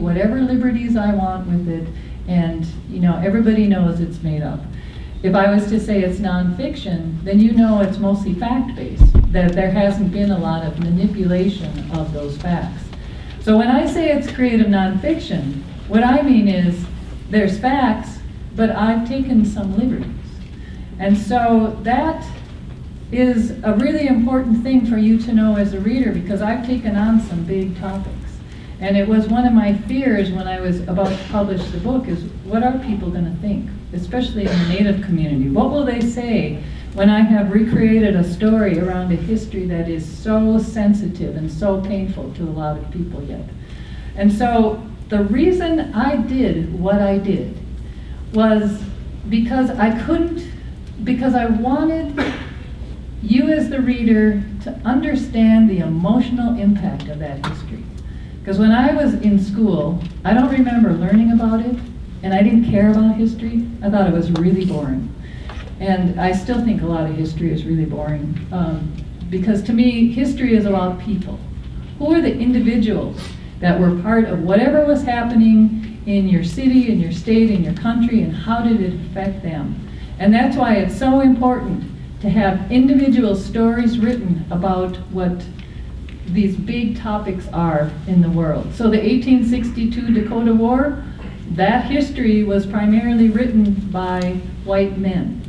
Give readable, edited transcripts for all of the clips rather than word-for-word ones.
whatever liberties I want with it, and everybody knows it's made up. If I was to say it's nonfiction, then it's mostly fact-based, that there hasn't been a lot of manipulation of those facts. So when I say it's creative nonfiction, what I mean is there's facts, but I've taken some liberties. And so that is a really important thing for you to know as a reader, because I've taken on some big topics. And it was one of my fears when I was about to publish the book is, what are people going to think, especially in the Native community? What will they say when I have recreated a story around a history that is so sensitive and so painful to a lot of people yet? And so the reason I did what I did was because I wanted you as the reader to understand the emotional impact of that history. Because when I was in school, I don't remember learning about it, and I didn't care about history. I thought it was really boring. And I still think a lot of history is really boring, because to me, history is about people. Who are the individuals that were part of whatever was happening in your city, in your state, in your country, and how did it affect them? And that's why it's so important to have individual stories written about what these big topics are in the world. So the 1862 Dakota War, that history was primarily written by white men.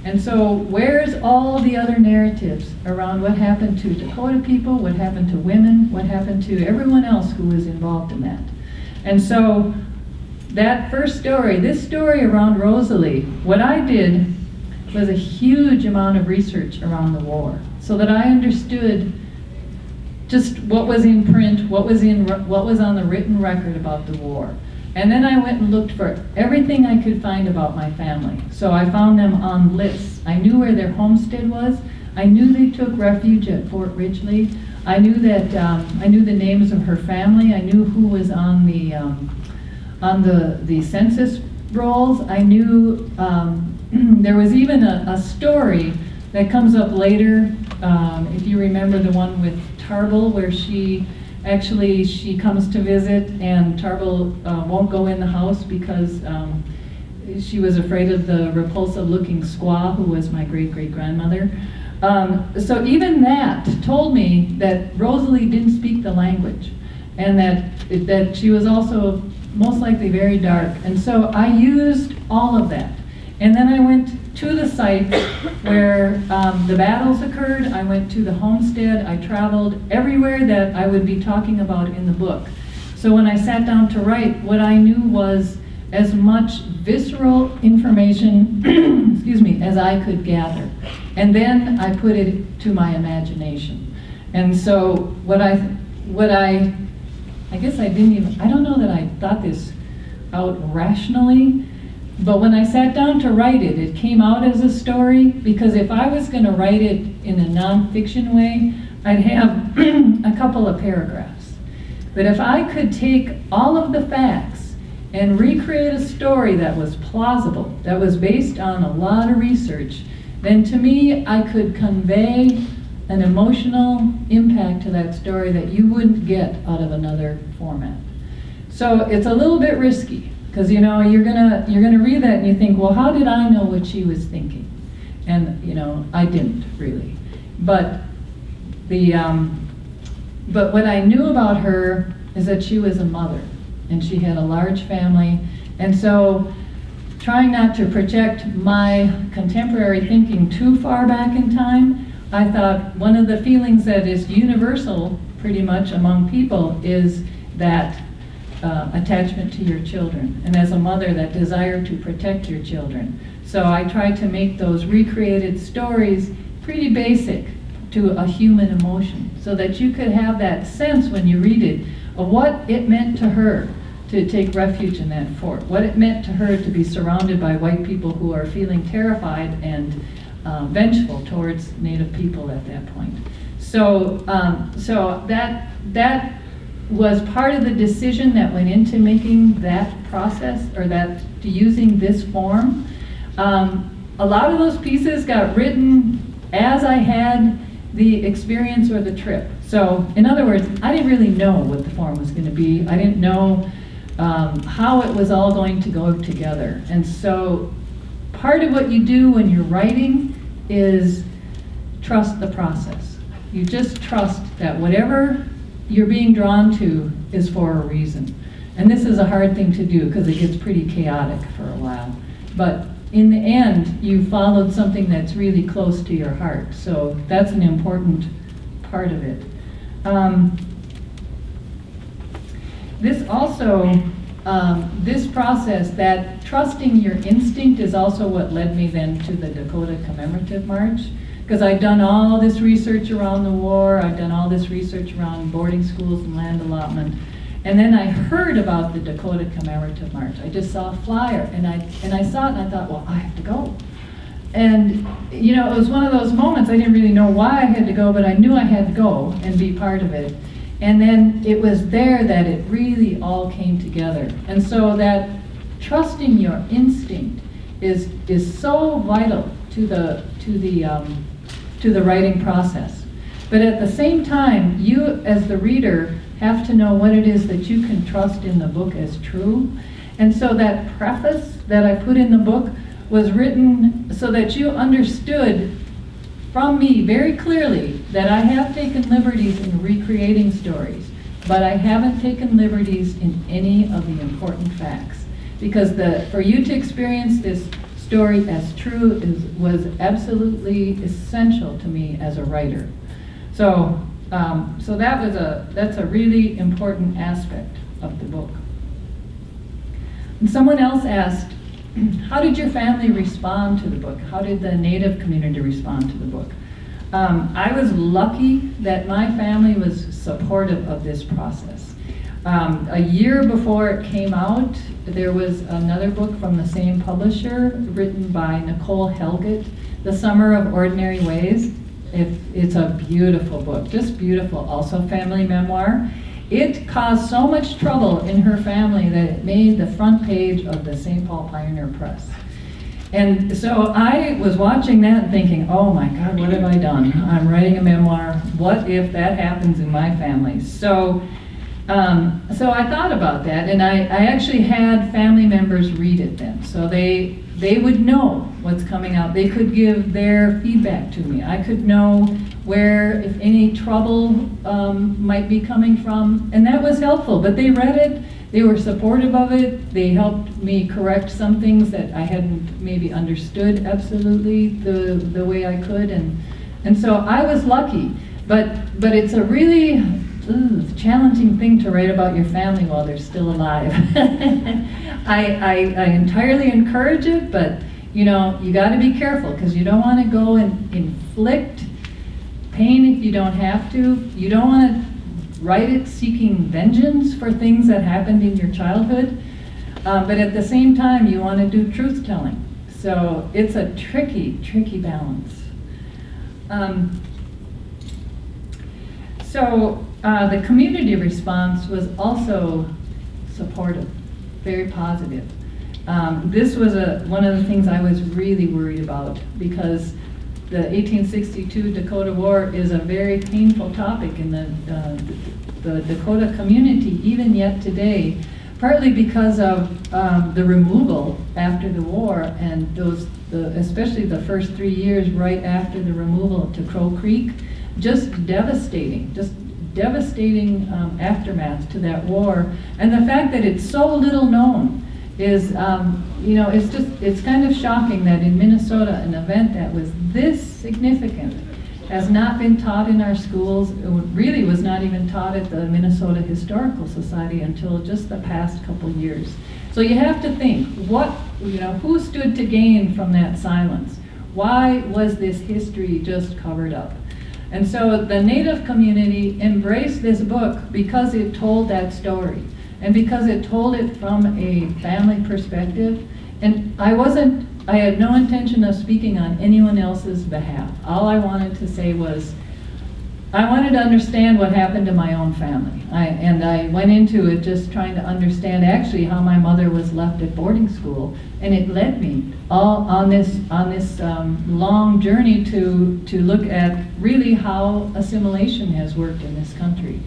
And so where's all the other narratives around what happened to Dakota people, what happened to women, what happened to everyone else who was involved in that? And so that first story, this story around Rosalie, what I did was a huge amount of research around the war, so that I understood just what was in print, what was on the written record about the war. And then I went and looked for everything I could find about my family. So I found them on lists. I knew where their homestead was. I knew they took refuge at Fort Ridgely. I knew that I knew the names of her family. I knew who was on the census rolls. I knew there was even a story that comes up later. If you remember the one with Tarble, where she comes to visit, and Tarble won't go in the house because she was afraid of the repulsive looking squaw who was my great-great-grandmother. So even that told me that Rosalie didn't speak the language, and that she was also most likely very dark. And so I used all of that. And then I went to the site where the battles occurred. I went to the homestead. I traveled everywhere that I would be talking about in the book. So when I sat down to write, what I knew was as much visceral information excuse me, as I could gather. And then I put it to my imagination. And so I don't know that I thought this out rationally, but when I sat down to write it, it came out as a story, because if I was going to write it in a nonfiction way, I'd have a couple of paragraphs. But if I could take all of the facts and recreate a story that was plausible, that was based on a lot of research, then to me, I could convey an emotional impact to that story that you wouldn't get out of another format. So it's a little bit risky, because you're gonna read that and you think, well, how did I know what she was thinking? And I didn't really. But what I knew about her is that she was a mother, and she had a large family. And so, trying not to project my contemporary thinking too far back in time, I thought one of the feelings that is universal pretty much among people is that attachment to your children, and as a mother, that desire to protect your children. So I tried to make those recreated stories pretty basic to a human emotion, so that you could have that sense when you read it of what it meant to her to take refuge in that fort, what it meant to her to be surrounded by white people who are feeling terrified and vengeful towards Native people at that point. So that was part of the decision that went into making that process, or that to using this form. A lot of those pieces got written as I had the experience or the trip. So in other words, I didn't really know what the form was going to be. I didn't know how it was all going to go together. And so part of what you do when you're writing is trust the process. You just trust that whatever you're being drawn to is for a reason. And this is a hard thing to do because it gets pretty chaotic for a while. But in the end, you followed something that's really close to your heart. So that's an important part of it. This also, this process, that trusting your instinct, is also what led me then to the Dakota Commemorative March. Because I'd done all this research around the war, I'd done all this research around boarding schools and land allotment. And then I heard about the Dakota Commemorative March. I just saw a flyer, and I saw it, and I thought, well, I have to go. And you know, it was one of those moments, I didn't really know why I had to go, but I knew I had to go and be part of it. And then it was there that it really all came together. And so that trusting your instinct is so vital to the writing process. But at the same time, you as the reader have to know what it is that you can trust in the book as true. And so that preface that I put in the book was written so that you understood from me very clearly that I have taken liberties in recreating stories, but I haven't taken liberties in any of the important facts. Because for you to experience this story as true was absolutely essential to me as a writer. So that's a really important aspect of the book. And someone else asked, how did your family respond to the book? How did the Native community respond to the book? I was lucky that my family was supportive of this process. A year before it came out, there was another book from the same publisher written by Nicole Helgett, The Summer of Ordinary Ways. It's a beautiful book, just beautiful, also family memoir. It caused so much trouble in her family that it made the front page of the St. Paul Pioneer Press. And so I was watching that and thinking, oh my God, what have I done? I'm writing a memoir. What if that happens in my family? So I thought about that, and I actually had family members read it then. So they would know what's coming out. They could give their feedback to me. I could know where, if any trouble might be coming from, and that was helpful. But they read it, they were supportive of it, they helped me correct some things that I hadn't maybe understood absolutely the way I could, and so I was lucky. But it's a really challenging thing to write about your family while they're still alive. I entirely encourage it, but you know, you got to be careful because you don't want to go and inflict pain if you don't have to. You don't want to write it seeking vengeance for things that happened in your childhood, but at the same time you want to do truth telling. So it's a tricky balance. The community response was also supportive, very positive. This was one of the things I was really worried about because the 1862 Dakota War is a very painful topic in the Dakota community, even yet today, partly because of the removal after the war and especially the first 3 years right after the removal to Crow Creek, just devastating aftermath to that war. And the fact that it's so little known is, it's kind of shocking that in Minnesota, an event that was this significant has not been taught in our schools. It really was not even taught at the Minnesota Historical Society until just the past couple years. So you have to think, who stood to gain from that silence? Why was this history just covered up? And so the Native community embraced this book because it told that story and because it told it from a family perspective. And I had no intention of speaking on anyone else's behalf. All I wanted to say was, I wanted to understand what happened to my own family. I went into it just trying to understand actually how my mother was left at boarding school, and it led me all on this long journey to look at really how assimilation has worked in this country.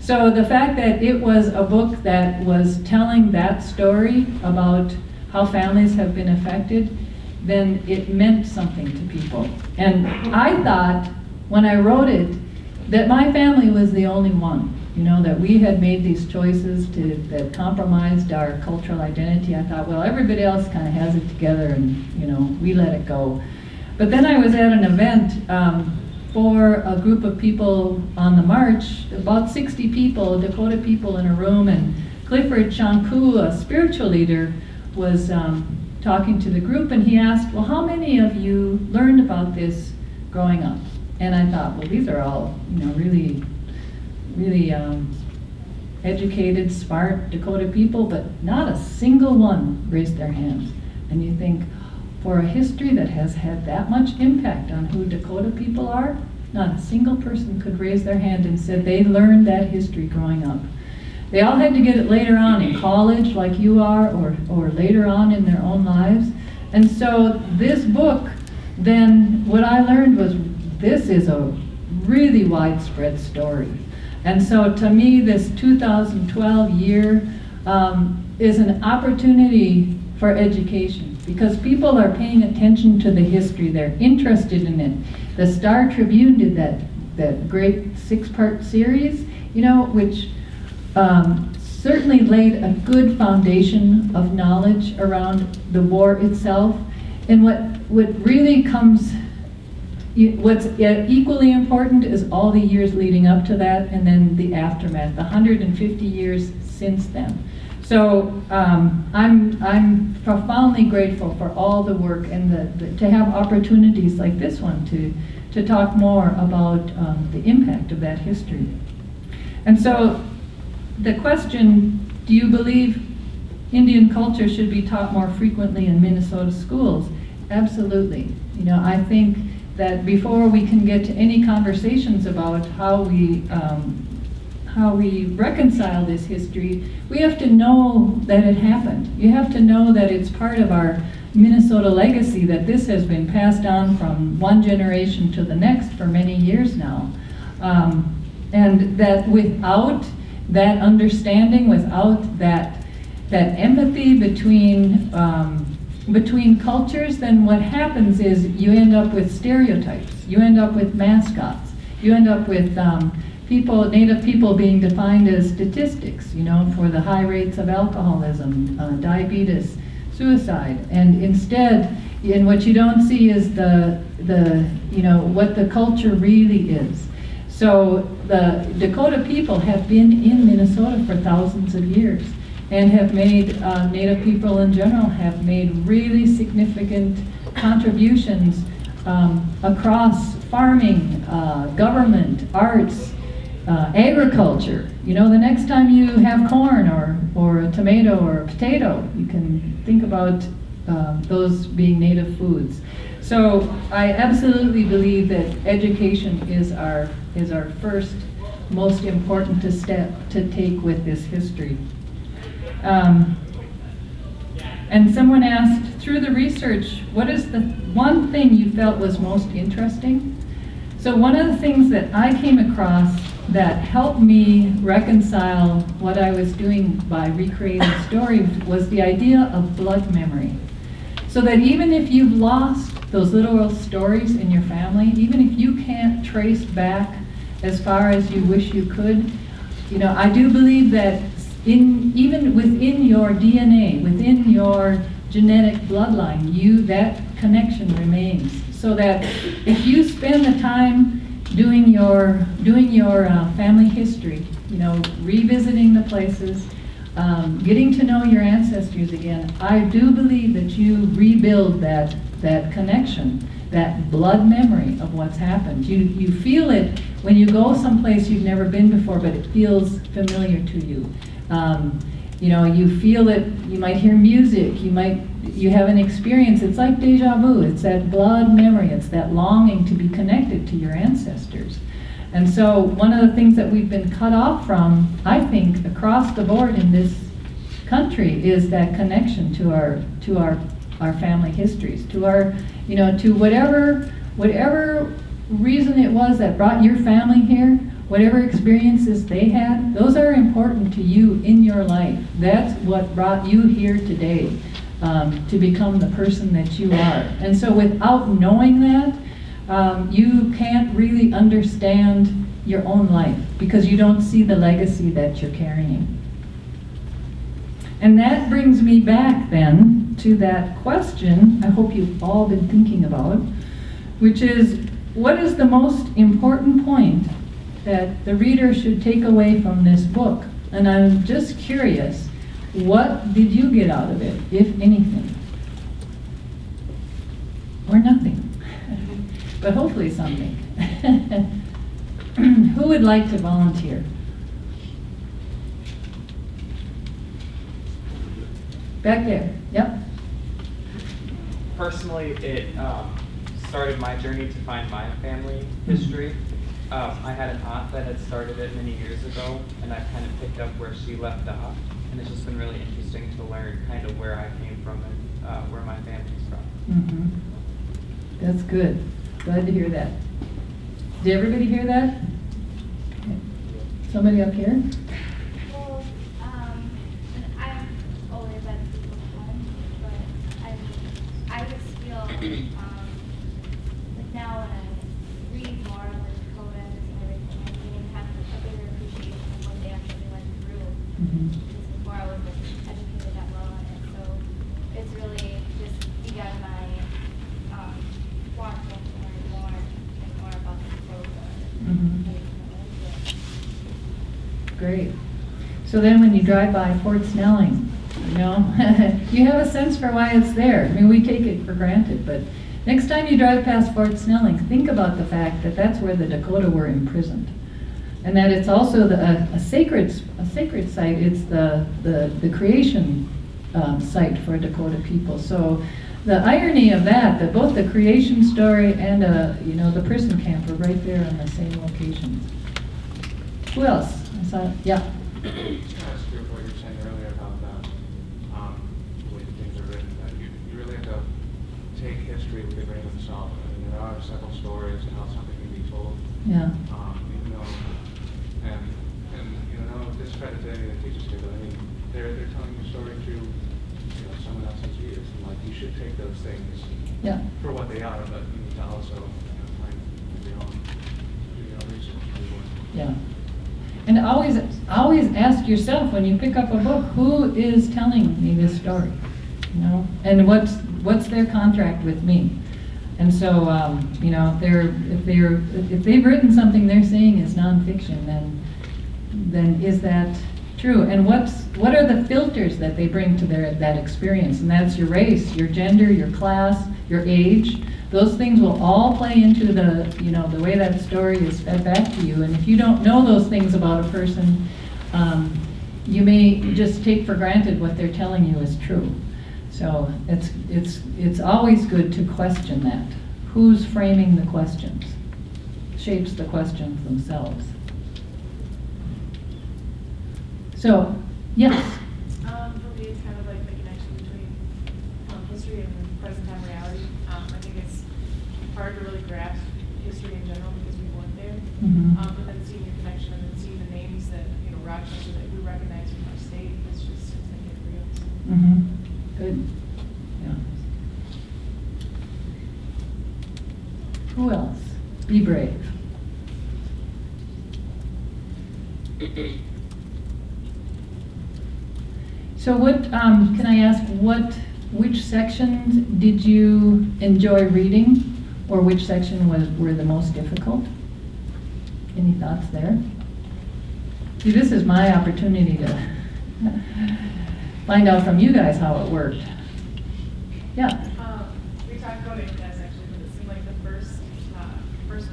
So the fact that it was a book that was telling that story about how families have been affected, then it meant something to people. And I thought, when I wrote it, that my family was the only one, that we had made these choices that compromised our cultural identity. I thought, well, everybody else kind of has it together and, we let it go. But then I was at an event for a group of people on the march, about 60 people, Dakota people in a room, and Clifford Shanku, a spiritual leader, was talking to the group, and he asked, well, how many of you learned about this growing up? And I thought, well, these are all, really educated, smart Dakota people, but not a single one raised their hands. And you think, for a history that has had that much impact on who Dakota people are, not a single person could raise their hand and said they learned that history growing up. They all had to get it later on in college, like you are, or later on in their own lives. And so this book, then what I learned was this is a really widespread story. And so to me, this 2012 year is an opportunity for education, because people are paying attention to the history. They're interested in it. The Star Tribune did that great 6-part series, which certainly laid a good foundation of knowledge around the war itself. And what really comes, what's equally important is all the years leading up to that, and then the aftermath, the 150 years since then. So I'm profoundly grateful for all the work and to have opportunities like this one to talk more about the impact of that history. And so the question, do you believe Indian culture should be taught more frequently in Minnesota schools? Absolutely. I think that before we can get to any conversations about how we reconcile this history, we have to know that it happened. You have to know that it's part of our Minnesota legacy, that this has been passed on from one generation to the next for many years now. And that without that understanding, without that empathy between cultures, then what happens is you end up with stereotypes. You end up with mascots. You end up with Native people being defined as statistics, for the high rates of alcoholism, diabetes, suicide. And instead, what you don't see is what the culture really is. So the Dakota people have been in Minnesota for thousands of years, and have made, Native people in general have made really significant contributions across farming, government, arts, agriculture. The next time you have corn or a tomato or a potato, you can think about those being native foods. So I absolutely believe that education is our first most important step to take with this history. And someone asked, through the research, what is the one thing you felt was most interesting? So one of the things that I came across that helped me reconcile what I was doing by recreating stories was the idea of blood memory. So that even if you've lost those literal stories in your family, even if you can't trace back as far as you wish you could, I do believe that even within your DNA, within your genetic bloodline, that connection remains. So that if you spend the time doing your family history, revisiting the places, getting to know your ancestors again, I do believe that you rebuild that connection, that blood memory of what's happened. You feel it when you go someplace you've never been before, but it feels familiar to you. You feel it, you might hear music, you have an experience, it's like deja vu, it's that blood memory, it's that longing to be connected to your ancestors. And so one of the things that we've been cut off from, I think, across the board in this country is that connection to our family histories, to our, to whatever reason it was that brought your family here, whatever experiences they had, those are important to you in your life. That's what brought you here today, to become the person that you are. And so without knowing that, you can't really understand your own life because you don't see the legacy that you're carrying. And that brings me back then to that question I hope you've all been thinking about, which is, what is the most important point that the reader should take away from this book? And I'm just curious, what did you get out of it, if anything? Or nothing? But hopefully something. Who would like to volunteer? Back there, yep. Personally, it started my journey to find my family history. I had an aunt that had started it many years ago, and I kind of picked up where she left off. And it's just been really interesting to learn kind of where I came from and where my family's from. Mm-hmm. That's good. Glad to hear that. Did everybody hear that? Okay. Somebody up here? Well, I'm older than people have, but I just feel like now when I read more of the Dakotas and everything, I can have a bigger appreciation of what they actually went through. Mm-hmm. Because before I wasn't educated that well on it, so it's really just begun my want to learn more and more about the Dakota. Mm-hmm. Great. So then when you drive by Fort Snelling, you know, you have a sense for why it's there. I mean, we take it for granted, but next time you drive past Fort Snelling, think about the fact that that's where the Dakota were imprisoned. And that it's also a sacred site. It's the creation site for Dakota people. So the irony of that both the creation story and you know, the prison camp are right there on the same locations. Who else? I saw, yeah. Just kind of ask you what you were saying earlier about the way things are written. That you really have to take history with a grain of salt. I mean, there are several stories and how something can be told. Yeah. Even though, and you know, no discredit to any of the teachers do, but I mean, they're telling the story through, you know, someone else's ears, and like you should take those things Yeah. for what they are, but you need to also, you know, find your own research. Yeah. And always ask yourself when you pick up a book, who is telling me this story? You know, and what's their contract with me? And so, you know, if they've written something they're saying is nonfiction, then is that true? And what are the filters that they bring to that experience? And that's your race, your gender, your class, your age. Those things will all play into the, you know, the way that story is fed back to you. And if you don't know those things about a person, you may just take for granted what they're telling you is true. So it's always good to question that. Who's framing the questions? Shapes the questions themselves. So, yes. For me, it's kind of like the connection between history and present time reality. I think it's hard to really grasp history in general because we weren't there. Mm-hmm. But then seeing your connection and then seeing the names that, you know, Rochester that we recognize from our state, it's just, it's like it real. Mm-hmm. Good. Yeah. Who else? Be brave. So what, can I ask, which sections did you enjoy reading, or which section were the most difficult? Any thoughts there? See, this is my opportunity to find out from you guys how it worked. Yeah. We talked about it in class actually, but it seemed like the first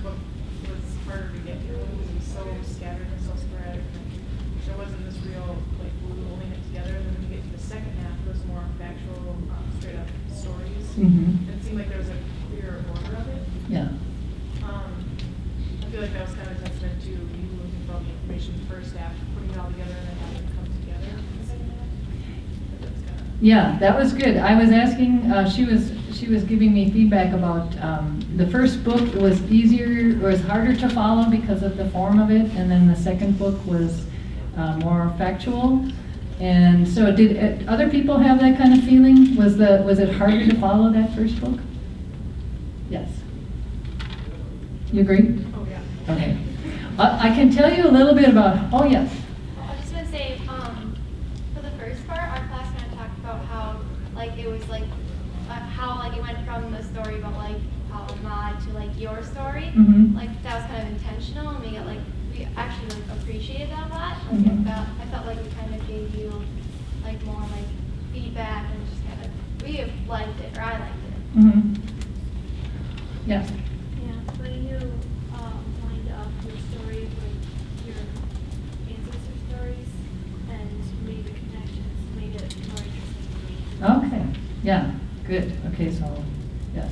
book was harder to get through because it was so scattered and so sporadic. There wasn't this real like glue holding it together. And then when you get to the second half, it was more factual, straight up stories. Mm-hmm. It seemed like there was a clearer order of it. Yeah. I feel like that was kind of a testament to you looking for all the information in the first half, putting it all together, and then having it come together in the second half. But that's kind of Yeah, that was good. I was asking, she was giving me feedback about the first book was easier, or was harder to follow because of the form of it, and then the second book was more factual. And so did other people have that kind of feeling? Was it harder to follow that first book? Yes. You agree? Oh, yeah. Okay. I can tell you a little bit about, oh yes. I was just gonna say, for the first part, our class kind of talked about how, like, it was like, how, like, it went from the story about, like, Ahmad to, like, your story. Mhm. Like, that was kind of intentional, and we actually, like, appreciated that a lot. Like, Mhm. I felt like we kind of gave you, like, more, like, feedback, and just kind of, we liked it, or I liked it. Mm-hmm. Yes. Yeah, when you lined up your story with your ancestor stories and made the connections, made it more interesting for me. Okay. Yeah. Good. Okay. So, yes.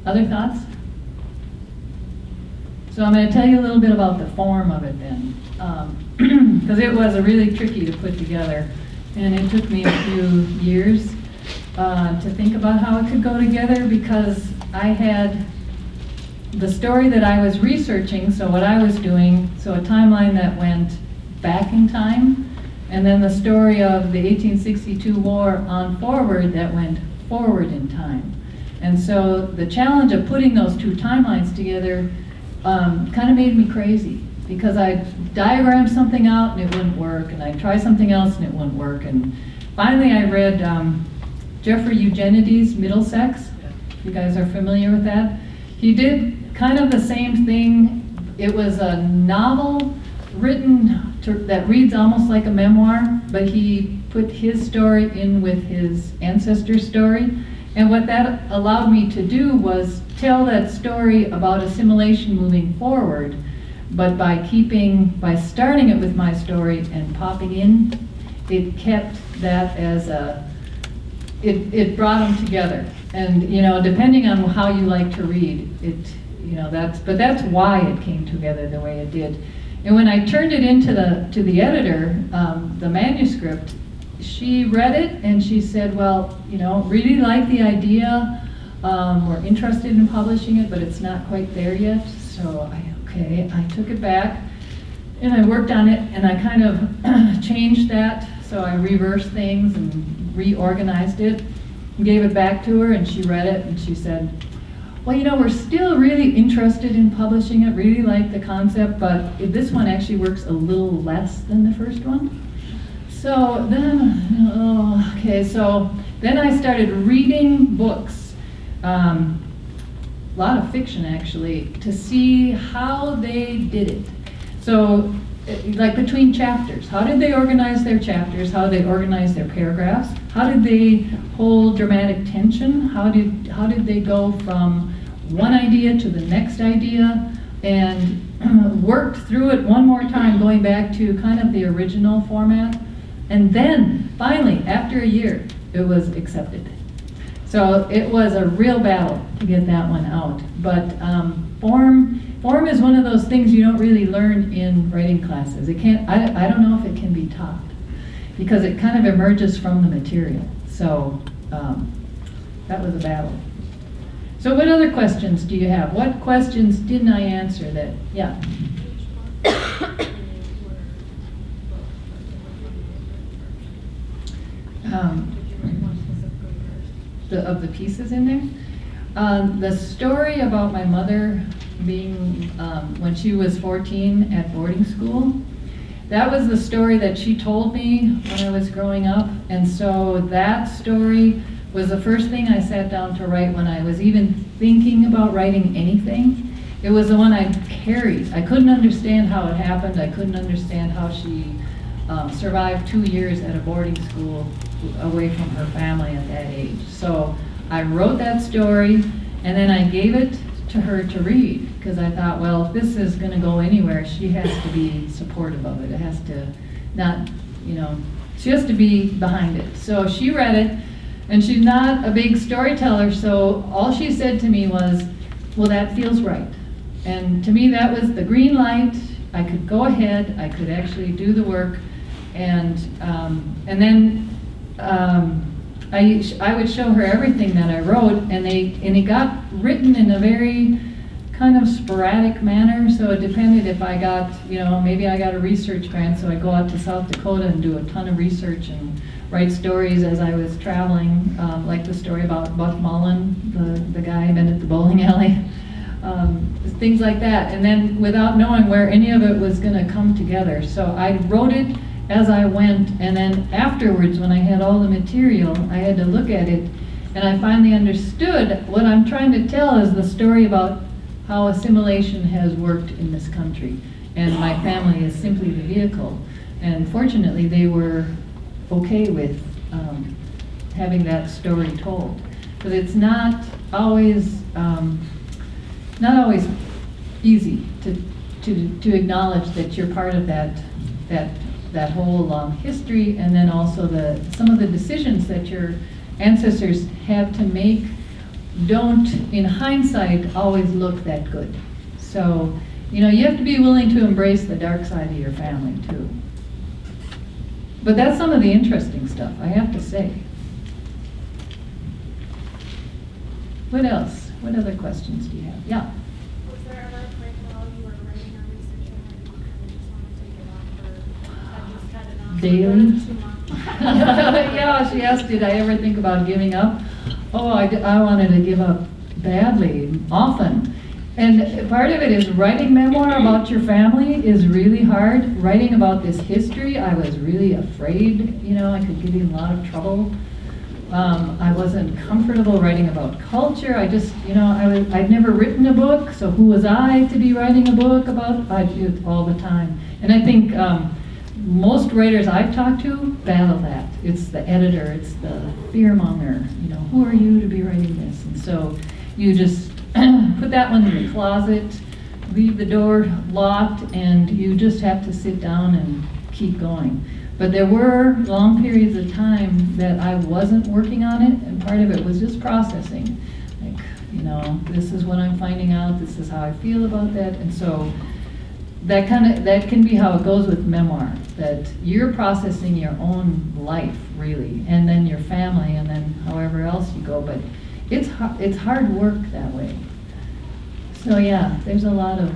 Other thoughts? So I'm going to tell you a little bit about the form of it then, because it was really tricky to put together, and it took me a few years to think about how it could go together, because I had the story that I was researching, so what I was doing, so a timeline that went back in time, and then the story of the 1862 war on forward that went forward in time. And so the challenge of putting those two timelines together kind of made me crazy, because I diagrammed something out and it wouldn't work, and I tried something else and it wouldn't work. And finally I read Jeffrey Eugenides' Middlesex. You guys are familiar with that? He did kind of the same thing. It was a novel written that reads almost like a memoir, but he put his story in with his ancestor's story. And what that allowed me to do was tell that story about assimilation moving forward, but by starting it with my story and popping in, it kept that as it brought them together. And, depending on how you like to read it, that's why it came together the way it did. And when I turned it into to the editor, the manuscript, she read it and she said, well, really like the idea. We're interested in publishing it, but it's not quite there yet. So I took it back and I worked on it, and I kind of changed that. So I reversed things and reorganized it and gave it back to her, and she read it and she said, well, we're still really interested in publishing it, really like the concept, but this one actually works a little less than the first one. So then, so then I started reading books, a lot of fiction actually, to see how they did it. So, like between chapters, how did they organize their chapters? How did they organize their paragraphs? How did they hold dramatic tension? How did they go from one idea to the next idea, and worked through it one more time, going back to kind of the original format? And then, finally, after a year, it was accepted. So it was a real battle to get that one out. But form is one of those things you don't really learn in writing classes. It can't. I don't know if it can be taught, because it kind of emerges from the material. So that was a battle. So what other questions do you have? What questions didn't I answer that? Yeah. Of the pieces in there. The story about my mother being, when she was 14 at boarding school, that was the story that she told me when I was growing up. And so that story was the first thing I sat down to write when I was even thinking about writing anything. It was the one I carried. I couldn't understand how it happened. I couldn't understand how she survived 2 years at a boarding school away from her family at that age. So I wrote that story, and then I gave it to her to read, because I thought, well, if this is going to go anywhere, she has to be supportive of it. It has to not, she has to be behind it. So she read it, and she's not a big storyteller, so all she said to me was, well, that feels right. And to me, that was the green light. I could go ahead, I could actually do the work, and then I would show her everything that I wrote, and it got written in a very kind of sporadic manner, so it depended if I got, maybe I got a research grant, so I go out to South Dakota and do a ton of research and write stories as I was traveling, like the story about Buck Mullen, the guy I met at the bowling alley, things like that. And then without knowing where any of it was going to come together. So I wrote it as I went, and then afterwards, when I had all the material, I had to look at it, and I finally understood what I'm trying to tell is the story about how assimilation has worked in this country. And my family is simply the vehicle. And fortunately, they were okay with having that story told. But it's not always easy to acknowledge that you're part of that whole history, and then also some of the decisions that your ancestors have to make don't, in hindsight, always look that good. So, you have to be willing to embrace the dark side of your family too. But that's some of the interesting stuff, I have to say. What else? What other questions do you have? Yeah. Was there ever a point while you were writing or researching that you kind of just wanted to give up, or had just had enough? Daily? Too much? Yeah, she asked, did I ever think about giving up? Oh, I wanted to give up badly, often. And part of it is writing memoir about your family is really hard. Writing about this history, I was really afraid, I could get in a lot of trouble. I wasn't comfortable writing about culture. I just, I'd never written a book, so who was I to be writing a book about? I do it all the time. And I think most writers I've talked to battle that. It's the editor, it's the fearmonger, who are you to be writing this? And so you just put that one in the closet, leave the door locked, and you just have to sit down and keep going. But there were long periods of time that I wasn't working on it, and part of it was just processing. Like, this is what I'm finding out, this is how I feel about that, and so that can be how it goes with memoir, that you're processing your own life, really, and then your family, and then however else you go, but it's hard work that way. So yeah, there's a lot of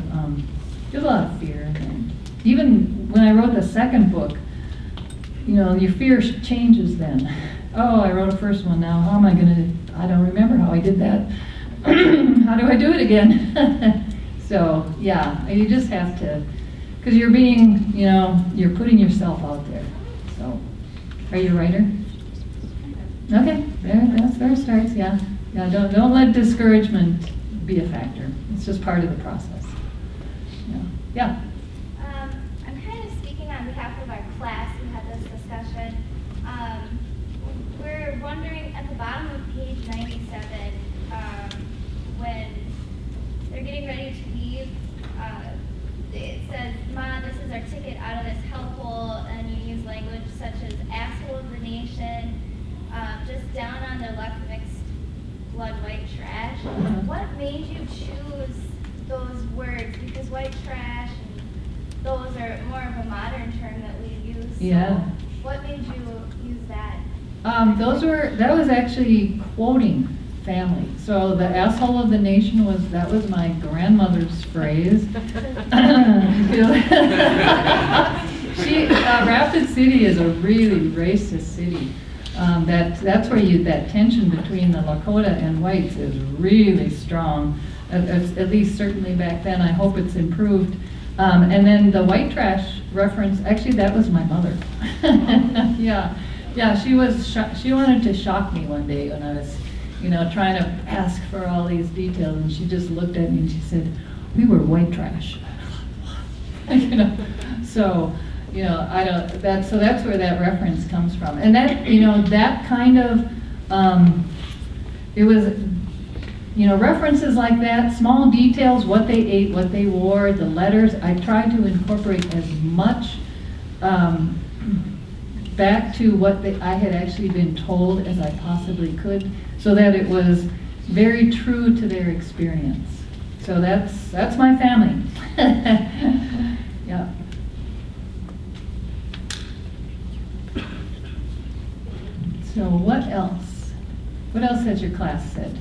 fear, and even when I wrote the second book, your fear changes then. Oh, I wrote a first one now, how am I I don't remember how I did that. How do I do it again? So yeah, you just have to, because you're being, you're putting yourself out there. So, are you a writer? Okay, that's where it starts, yeah. Yeah, don't let discouragement be a factor. It's just part of the process. Yeah. Yeah. I'm kind of speaking on behalf of our class. We had this discussion. We're wondering at the bottom of page 97, when they're getting ready to leave, it says, "Ma, this is our ticket out of this hellhole," and you use language such as "asshole of the nation." Just down on their left, mixed blood, white trash. What made you choose those words? Because white trash and those are more of a modern term that we use. Yeah. So what made you use that? That was actually quoting family. So the asshole of the nation was my grandmother's phrase. Rapid City is a really racist city. That's where that tension between the Lakota and whites is really strong. At least certainly back then. I hope it's improved. And then the white trash reference, actually that was my mother. Yeah, she wanted to shock me one day when I was, trying to ask for all these details, and she just looked at me and she said, "We were white trash." So, so that's where that reference comes from. And that, that kind of, it was, references like that, small details, what they ate, what they wore, the letters, I tried to incorporate as much back to what I had actually been told as I possibly could, so that it was very true to their experience. So that's my family. Yeah. So what else? What else has your class said?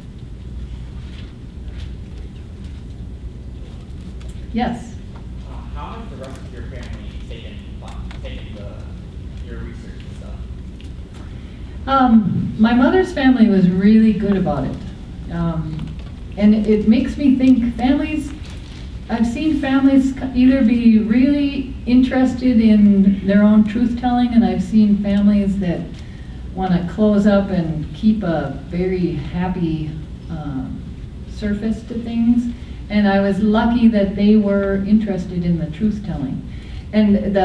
Yes? How has the rest of your family taken your research and stuff? My mother's family was really good about it. And it makes me think I've seen families either be really interested in their own truth-telling, and I've seen families that want to close up and keep a very happy surface to things. And I was lucky that they were interested in the truth-telling. And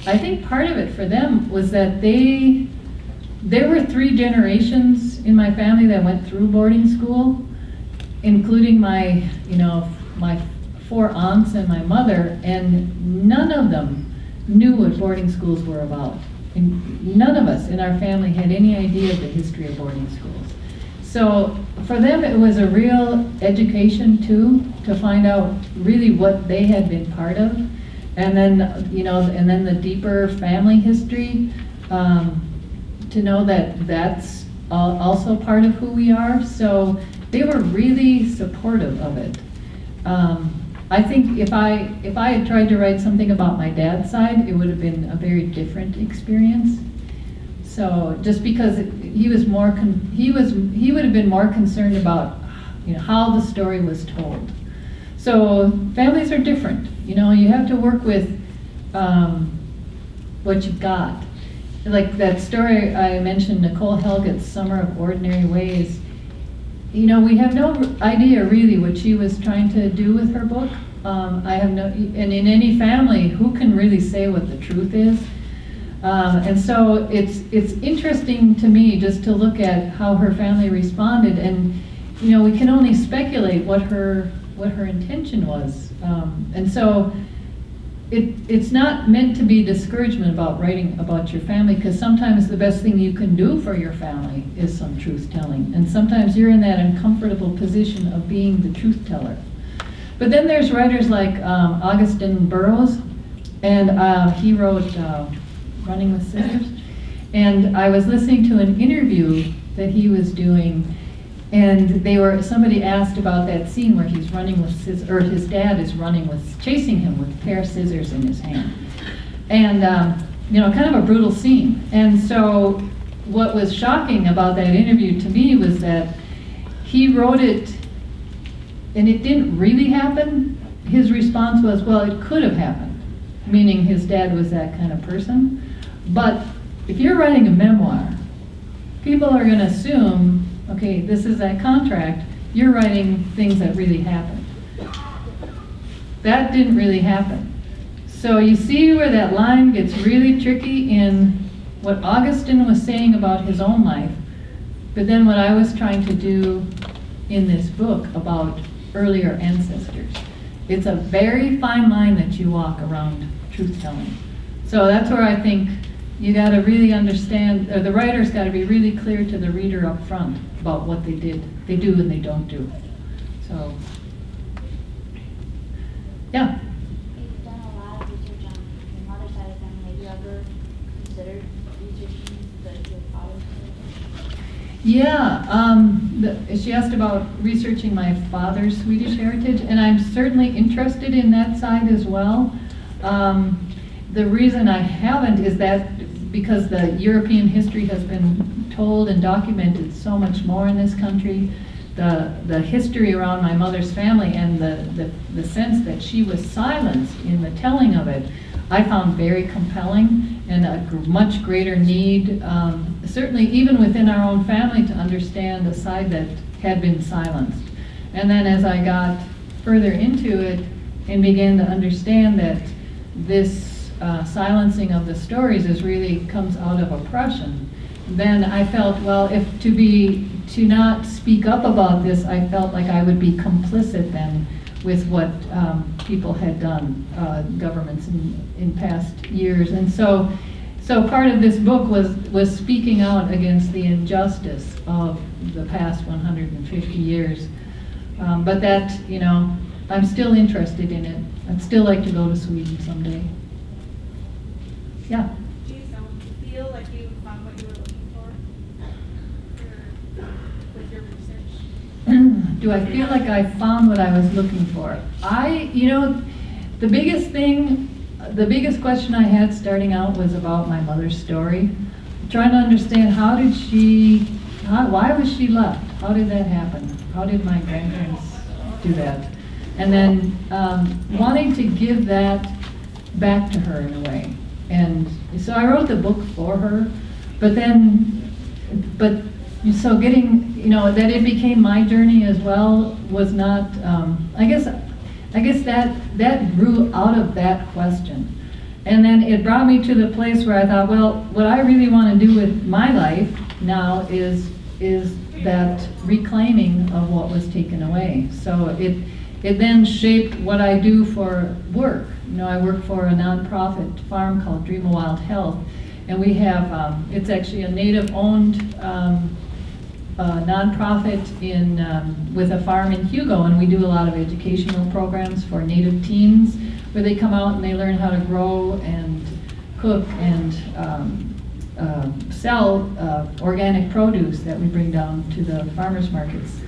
I think part of it for them was that there were 3 generations in my family that went through boarding school, including my 4 aunts and my mother, and none of them knew what boarding schools were about. And none of us in our family had any idea of the history of boarding schools. So for them, it was a real education too, to find out really what they had been part of, and then and then the deeper family history, to know that that's also part of who we are. So they were really supportive of it. I think if I had tried to write something about my dad's side, it would have been a very different experience. So just because he was more, he would have been more concerned about how the story was told. So families are different. You have to work with what you've got. Like that story I mentioned, Nicole Helget's Summer of Ordinary Ways. We have no idea really what she was trying to do with her book. I have no, and in any family, who can really say what the truth is? And so it's interesting to me just to look at how her family responded, and we can only speculate what her intention was. And so it's not meant to be discouragement about writing about your family, because sometimes the best thing you can do for your family is some truth telling, and sometimes you're in that uncomfortable position of being the truth teller. But then there's writers like Augustin Burroughs, and he wrote Running with Scissors, and I was listening to an interview that he was doing, and somebody asked about that scene where he's running with scissors, or his dad is chasing him with a pair of scissors in his hand. And, kind of a brutal scene. And so what was shocking about that interview to me was that he wrote it, and it didn't really happen. His response was, well, it could have happened, meaning his dad was that kind of person. But if you're writing a memoir, people are going to assume, okay, this is that contract, you're writing things that really happened. That didn't really happen. So you see where that line gets really tricky in what Augustine was saying about his own life, but then what I was trying to do in this book about earlier ancestors. It's a very fine line that you walk around truth-telling. So that's where I think you got to really understand, or the writer's got to be really clear to the reader up front about what they do and they don't do. So, yeah. You've done a lot of research on your mother's side of the family. Have you ever considered researching your father's side? Yeah, she asked about researching my father's Swedish heritage, and I'm certainly interested in that side as well. The reason I haven't is that because the European history has been told and documented so much more in this country. The history around my mother's family and the sense that she was silenced in the telling of it, I found very compelling, and a much greater need, certainly even within our own family, to understand the side that had been silenced. And then as I got further into it and began to understand that this silencing of the stories really comes out of oppression, then I felt, well, to not speak up about this, I felt like I would be complicit then with what people had done, governments in past years. And so part of this book was speaking out against the injustice of the past 150 years. But that, I'm still interested in it. I'd still like to go to Sweden someday. Yeah. Do you feel like you found what you were looking for? do I feel like I found what I was looking for? The biggest thing, the biggest question I had starting out was about my mother's story. Trying to understand why was she left? How did that happen? How did my grandparents do that? And then wanting to give that back to her in a way. And so I wrote the book for her, so getting, that it became my journey as well was not, I guess that grew out of that question. And then it brought me to the place where I thought, well, what I really want to do with my life now is that reclaiming of what was taken away. So it then shaped what I do for work. I work for a nonprofit farm called Dream of Wild Health, and we have, it's actually a native-owned nonprofit with a farm in Hugo, and we do a lot of educational programs for native teens where they come out and they learn how to grow and cook and sell organic produce that we bring down to the farmers markets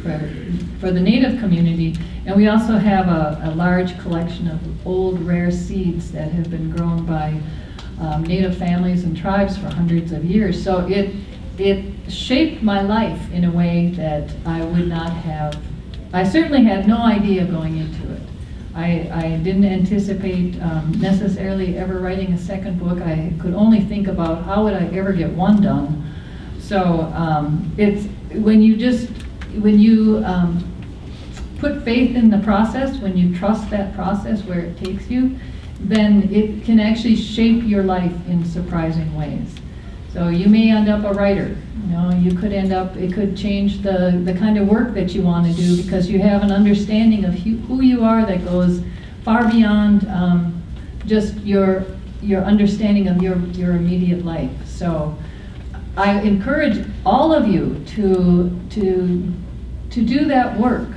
for the native community. And we also have a large collection of old rare seeds that have been grown by native families and tribes for hundreds of years. So it shaped my life in a way that I would not have. I certainly had no idea going into it. I didn't anticipate necessarily ever writing a second book. I could only think about how would I ever get one done. So it's when you put faith in the process, when you trust that process where it takes you, then it can actually shape your life in surprising ways. So you may end up a writer. You could end up, it could change the kind of work that you want to do because you have an understanding of who you are that goes far beyond just your understanding of your immediate life. So I encourage all of you to do that work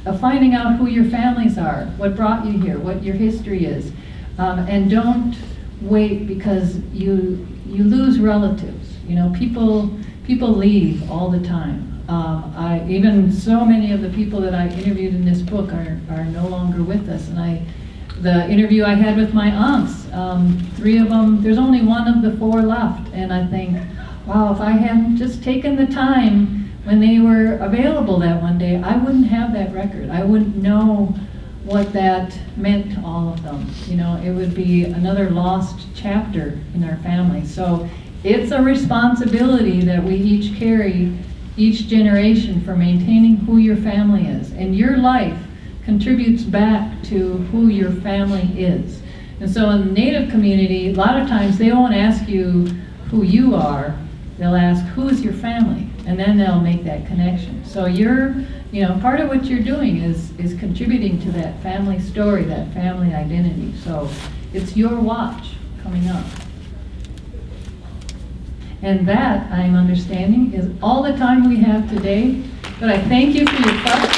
of finding out who your families are, what brought you here, what your history is, and don't wait because you lose relatives. People leave all the time. Even so many of the people that I interviewed in this book are no longer with us. And the interview I had with my aunts, 3 of them, there's only 1 of the 4 left. And I think, wow, if I hadn't just taken the time when they were available that one day, I wouldn't have that record. I wouldn't know what that meant to all of them. It would be another lost chapter in our family. So it's a responsibility that we each carry, each generation, for maintaining who your family is. And your life contributes back to who your family is. And so in the Native community, a lot of times they won't ask you who you are, they'll ask, who is your family? And then they'll make that connection. So part of what you're doing is contributing to that family story, that family identity. So it's your watch coming up. And that, I'm understanding, is all the time we have today. But I thank you for your questions.